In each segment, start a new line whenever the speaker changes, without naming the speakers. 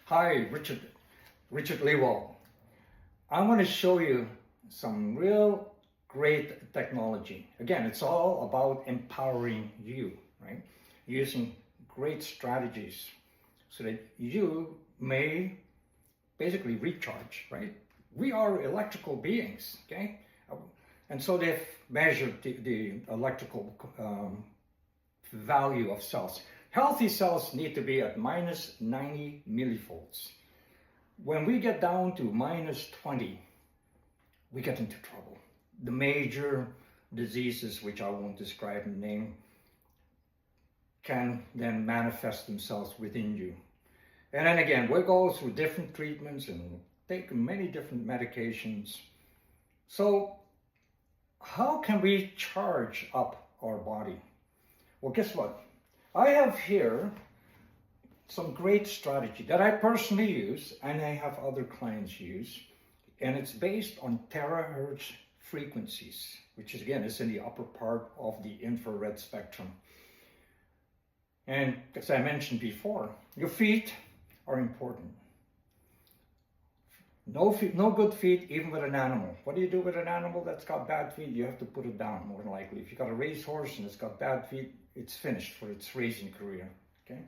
Hi, Richard Lewald. I want to show you some real great technology. Again, it's all about empowering you, right? Using great strategies so that you may basically recharge, right? We are electrical beings, okay? And so they've measured the electrical value of cells. Healthy cells need to be at minus 90 millivolts. When we get down to minus 20, we get into trouble. The major diseases, which I won't describe and name, can then manifest themselves within you. And then again, we go through different treatments and take many different medications. So how can we charge up our body? Well, guess what? I have here some great strategy that I personally use and I have other clients use. And it's based on terahertz frequencies, which is again, is in the upper part of the infrared spectrum. And as I mentioned before, your feet are important. No good feet, even with an animal. What do you do with an animal that's got bad feet? You have to put it down, more than likely. If you've got a racehorse and it's got bad feet, it's finished for its racing career, okay?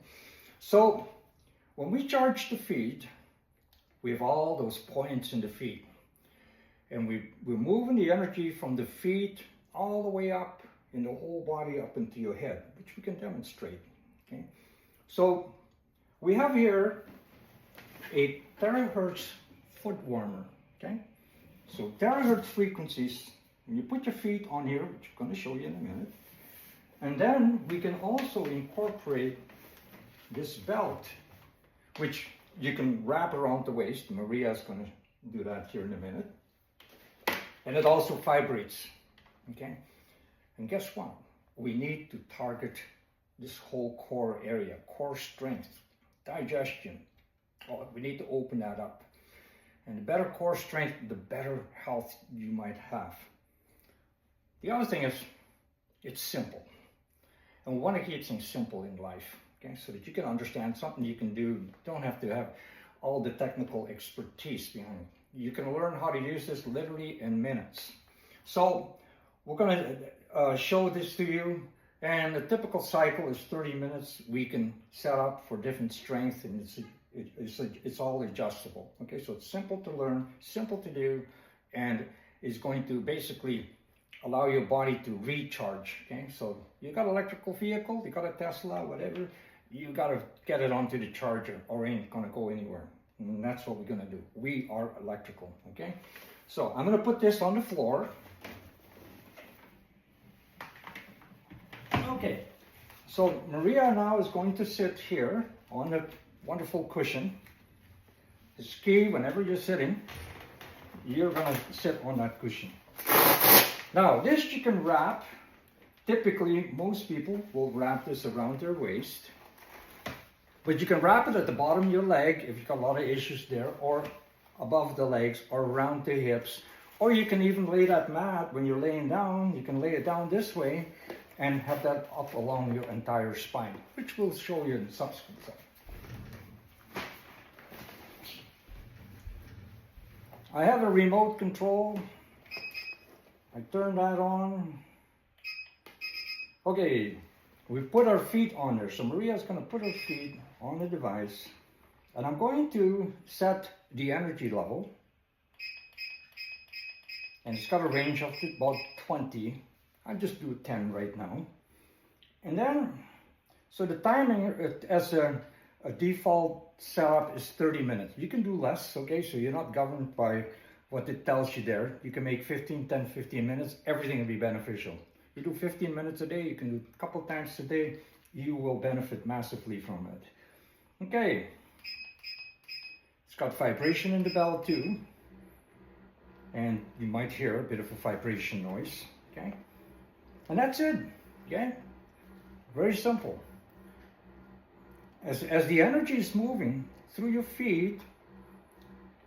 So, when we charge the feet, we have all those points in the feet. And we're moving the energy from the feet all the way up in the whole body up into your head, which we can demonstrate, okay? So, we have here a terahertz foot warmer, okay? So terahertz frequencies, when you put your feet on here, which I'm going to show you in a minute, and then we can also incorporate this belt, which you can wrap around the waist. Maria is going to do that here in a minute. And it also vibrates, okay? And guess what? We need to target this whole core area, core strength, digestion. Oh, we need to open that up. And the better core strength, the better health you might have. The other thing is, it's simple. And we want to keep things simple in life, okay? So that you can understand something you can do. You don't have to have all the technical expertise behind it. You can learn how to use this literally in minutes. So we're going to show this to you. And the typical cycle is 30 minutes. We can set up for different strength, and it's all adjustable. Okay, so it's simple to learn, simple to do, and is going to basically allow your body to recharge. Okay, so you got an electrical vehicle, you got a Tesla, whatever, you got to get it onto the charger or it ain't going to go anywhere. And that's what we're going to do. We are electrical. Okay, so I'm going to put this on the floor. Okay, so Maria now is going to sit here on the wonderful cushion. It's key, whenever you're sitting, you're going to sit on that cushion. Now, this you can wrap. Typically, most people will wrap this around their waist. But you can wrap it at the bottom of your leg if you've got a lot of issues there, or above the legs, or around the hips. Or you can even lay that mat when you're laying down. You can lay it down this way and have that up along your entire spine, which we'll show you in the subsequent slide. I have a remote control. I turn that on. Okay, we put our feet on there. So Maria's going to put her feet on the device, and I'm going to set the energy level. And it's got a range of about 20. I'll just do 10 right now. And then, so the timing as a default setup is 30 minutes. You can do less, okay? So you're not governed by what it tells you there. You can make 15 minutes. Everything will be beneficial. You do 15 minutes a day. You can do a couple times a day. You will benefit massively from it. Okay. It's got vibration in the bell too. And you might hear a bit of a vibration noise, okay? And that's it, okay? Very simple. As the energy is moving through your feet,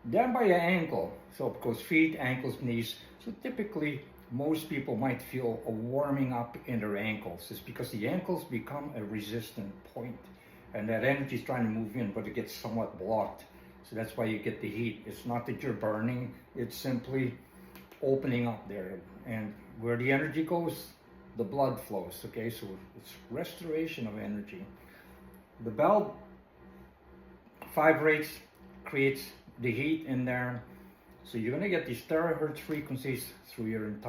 then by your ankle, so of course feet, ankles, knees, so typically most people might feel a warming up in their ankles. It's because the ankles become a resistant point. and that energy is trying to move in, but it gets somewhat blocked. So that's why you get the heat. It's not that you're burning, it's simply opening up there. And where the energy goes, the blood flows, okay? So it's restoration of energy. The bell vibrates, creates the heat in there. So you're gonna get these terahertz frequencies through your entire